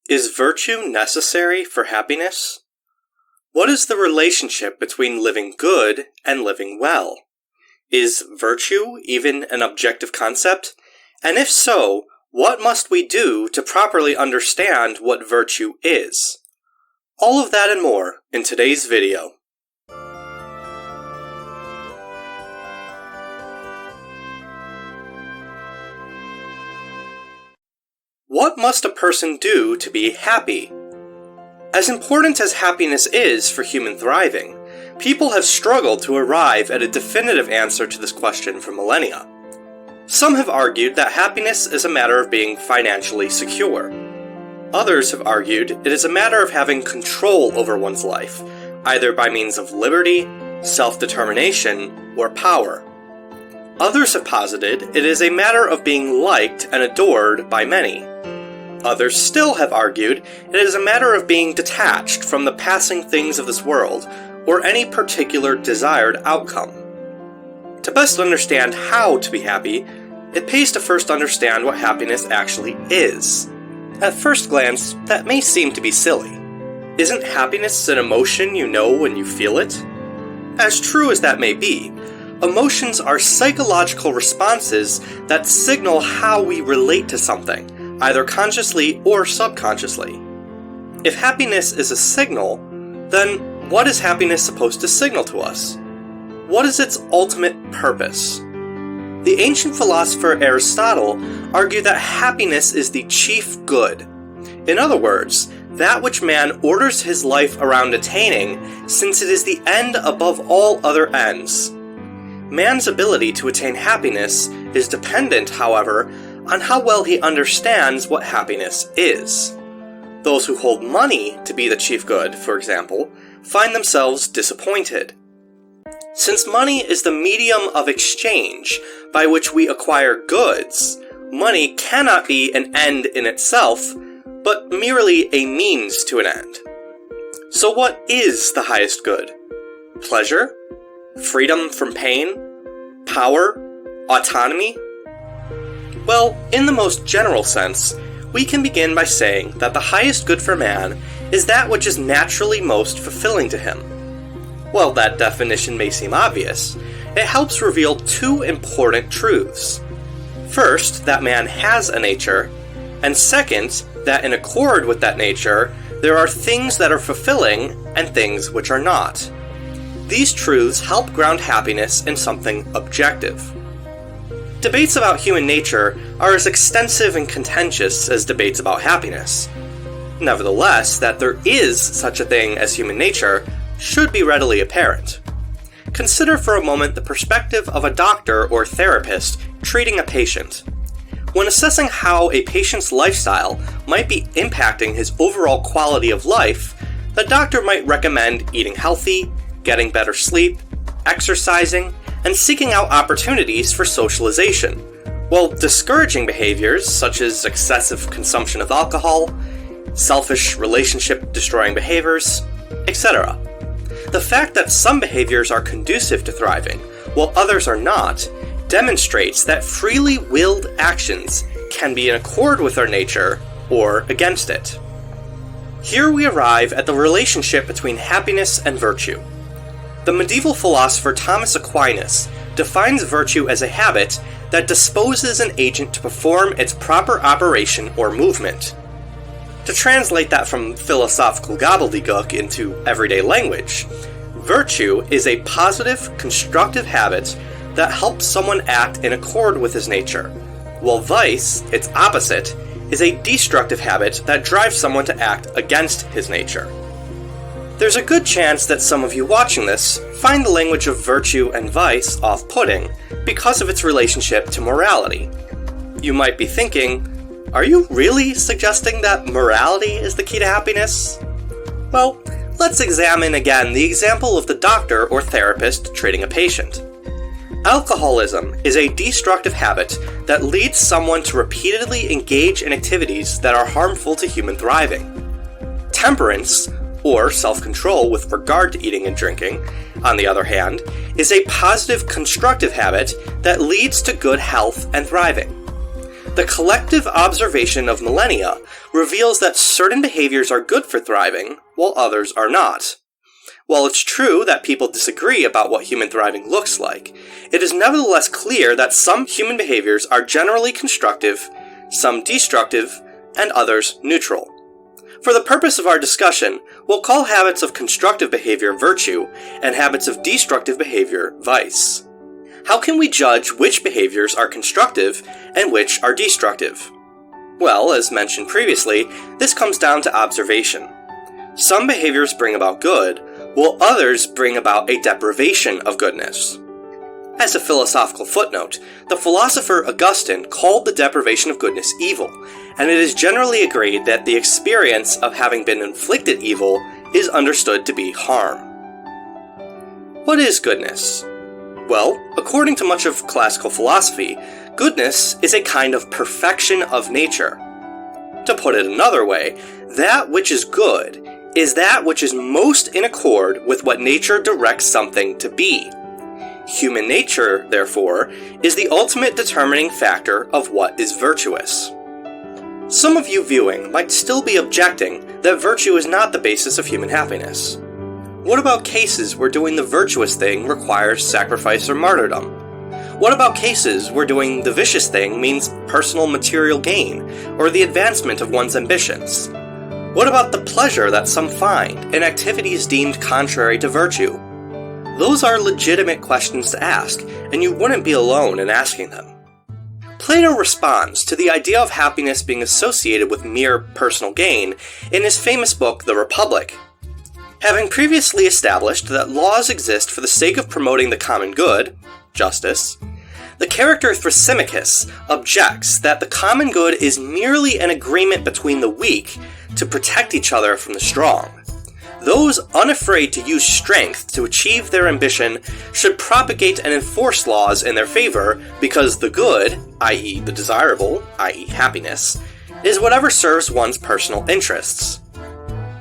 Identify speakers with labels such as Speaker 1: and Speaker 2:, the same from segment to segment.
Speaker 1: Is virtue necessary for happiness? What is the relationship between living good and living well? Is virtue even an objective concept? And if so, what must we do to properly understand what virtue is? All of that and more in today's video. What must a person do to be happy? As important as happiness is for human thriving, people have struggled to arrive at a definitive answer to this question for millennia. Some have argued that happiness is a matter of being financially secure. Others have argued it is a matter of having control over one's life, either by means of liberty, self-determination, or power. Others have posited it is a matter of being liked and adored by many. Others still have argued it is a matter of being detached from the passing things of this world, or any particular desired outcome. To best understand how to be happy, it pays to first understand what happiness actually is. At first glance, that may seem to be silly. Isn't happiness an emotion you know when you feel it? As true as that may be, emotions are psychological responses that signal how we relate to something, either consciously or subconsciously. If happiness is a signal, then what is happiness supposed to signal to us? What is its ultimate purpose? The ancient philosopher Aristotle argued that happiness is the chief good. In other words, that which man orders his life around attaining, since it is the end above all other ends. Man's ability to attain happiness is dependent, however, on how well he understands what happiness is. Those who hold money to be the chief good, for example, find themselves disappointed. Since money is the medium of exchange by which we acquire goods, money cannot be an end in itself, but merely a means to an end. So what is the highest good? Pleasure? Freedom from pain? Power? Autonomy? Well, in the most general sense, we can begin by saying that the highest good for man is that which is naturally most fulfilling to him. While that definition may seem obvious, it helps reveal two important truths. First, that man has a nature, and second, that in accord with that nature, there are things that are fulfilling and things which are not. These truths help ground happiness in something objective. Debates about human nature are as extensive and contentious as debates about happiness. Nevertheless, that there is such a thing as human nature should be readily apparent. Consider for a moment the perspective of a doctor or therapist treating a patient. When assessing how a patient's lifestyle might be impacting his overall quality of life, the doctor might recommend eating healthy, getting better sleep, exercising, and seeking out opportunities for socialization, while discouraging behaviors such as excessive consumption of alcohol, selfish relationship-destroying behaviors, etc. The fact that some behaviors are conducive to thriving, while others are not, demonstrates that freely willed actions can be in accord with our nature or against it. Here we arrive at the relationship between happiness and virtue. The medieval philosopher Thomas Aquinas defines virtue as a habit that disposes an agent to perform its proper operation or movement. To translate that from philosophical gobbledygook into everyday language, virtue is a positive, constructive habit that helps someone act in accord with his nature, while vice, its opposite, is a destructive habit that drives someone to act against his nature. There's a good chance that some of you watching this find the language of virtue and vice off-putting because of its relationship to morality. You might be thinking, are you really suggesting that morality is the key to happiness? Well, let's examine again the example of the doctor or therapist treating a patient. Alcoholism is a destructive habit that leads someone to repeatedly engage in activities that are harmful to human thriving. Temperance, or self-control with regard to eating and drinking, on the other hand, is a positive, constructive habit that leads to good health and thriving. The collective observation of millennia reveals that certain behaviors are good for thriving, while others are not. While it's true that people disagree about what human thriving looks like, it is nevertheless clear that some human behaviors are generally constructive, some destructive, and others neutral. For the purpose of our discussion, we'll call habits of constructive behavior virtue, and habits of destructive behavior vice. How can we judge which behaviors are constructive and which are destructive? Well, as mentioned previously, this comes down to observation. Some behaviors bring about good, while others bring about a deprivation of goodness. As a philosophical footnote, the philosopher Augustine called the deprivation of goodness evil, and it is generally agreed that the experience of having been inflicted evil is understood to be harm. What is goodness? Well, according to much of classical philosophy, goodness is a kind of perfection of nature. To put it another way, that which is good is that which is most in accord with what nature directs something to be. Human nature, therefore, is the ultimate determining factor of what is virtuous. Some of you viewing might still be objecting that virtue is not the basis of human happiness. What about cases where doing the virtuous thing requires sacrifice or martyrdom? What about cases where doing the vicious thing means personal material gain, or the advancement of one's ambitions? What about the pleasure that some find in activities deemed contrary to virtue? Those are legitimate questions to ask, and you wouldn't be alone in asking them. Plato responds to the idea of happiness being associated with mere personal gain in his famous book, The Republic. Having previously established that laws exist for the sake of promoting the common good, justice, the character Thrasymachus objects that the common good is merely an agreement between the weak to protect each other from the strong. Those unafraid to use strength to achieve their ambition should propagate and enforce laws in their favor because the good, i.e. the desirable, i.e. happiness, is whatever serves one's personal interests.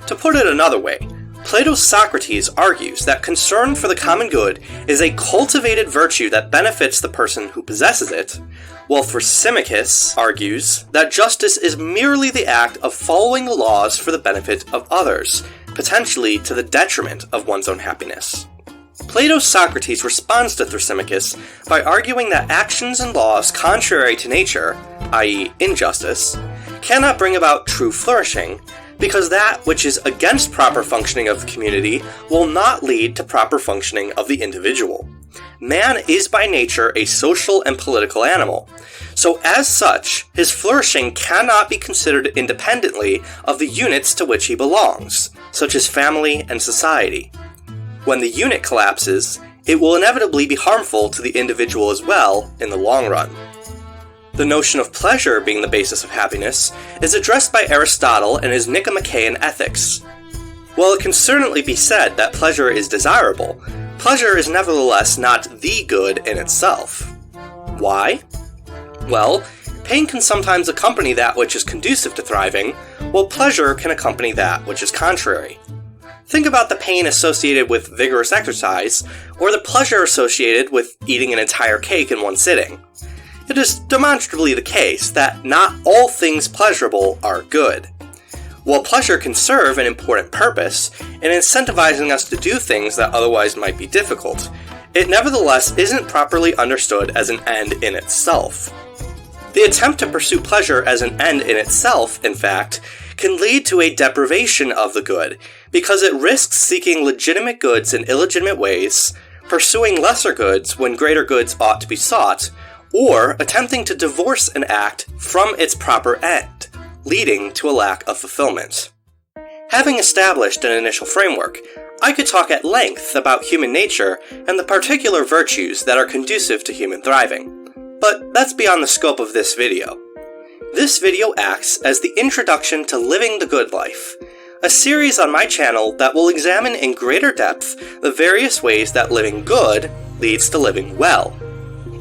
Speaker 1: To put it another way, Plato's Socrates argues that concern for the common good is a cultivated virtue that benefits the person who possesses it, while Thrasymachus argues that justice is merely the act of following the laws for the benefit of others, potentially to the detriment of one's own happiness. Plato's Socrates responds to Thrasymachus by arguing that actions and laws contrary to nature, i.e. injustice, cannot bring about true flourishing, because that which is against proper functioning of the community will not lead to proper functioning of the individual. Man is by nature a social and political animal, so as such, his flourishing cannot be considered independently of the units to which he belongs, such as family and society. When the unit collapses, it will inevitably be harmful to the individual as well in the long run. The notion of pleasure being the basis of happiness is addressed by Aristotle in his Nicomacheaen Ethics. While it can certainly be said that pleasure is desirable, pleasure is nevertheless not the good in itself. Why? Well, pain can sometimes accompany that which is conducive to thriving, while pleasure can accompany that which is contrary. Think about the pain associated with vigorous exercise, or the pleasure associated with eating an entire cake in one sitting. It is demonstrably the case that not all things pleasurable are good. While pleasure can serve an important purpose in incentivizing us to do things that otherwise might be difficult, it nevertheless isn't properly understood as an end in itself. The attempt to pursue pleasure as an end in itself, in fact, can lead to a deprivation of the good, because it risks seeking legitimate goods in illegitimate ways, pursuing lesser goods when greater goods ought to be sought, or attempting to divorce an act from its proper end, leading to a lack of fulfillment. Having established an initial framework, I could talk at length about human nature and the particular virtues that are conducive to human thriving, but that's beyond the scope of this video. This video acts as the introduction to Living the Good Life, a series on my channel that will examine in greater depth the various ways that living good leads to living well.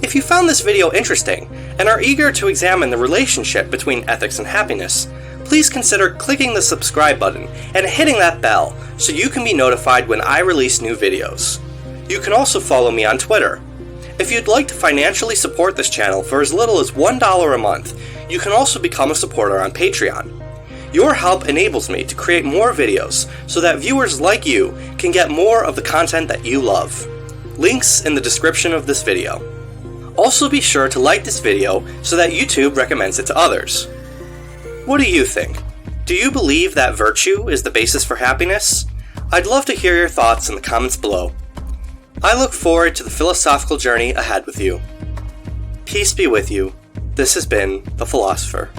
Speaker 1: If you found this video interesting and are eager to examine the relationship between ethics and happiness, please consider clicking the subscribe button and hitting that bell so you can be notified when I release new videos. You can also follow me on Twitter. If you'd like to financially support this channel for as little as $1 a month, You can also become a supporter on Patreon. Your help enables me to create more videos so that viewers like you can get more of the content that you love. Links in the description of this video. Also be sure to like this video so that YouTube recommends it to others. What do you think? Do you believe that virtue is the basis for happiness? I'd love to hear your thoughts in the comments below. I look forward to the philosophical journey ahead with you. Peace be with you. This has been The Philosopher.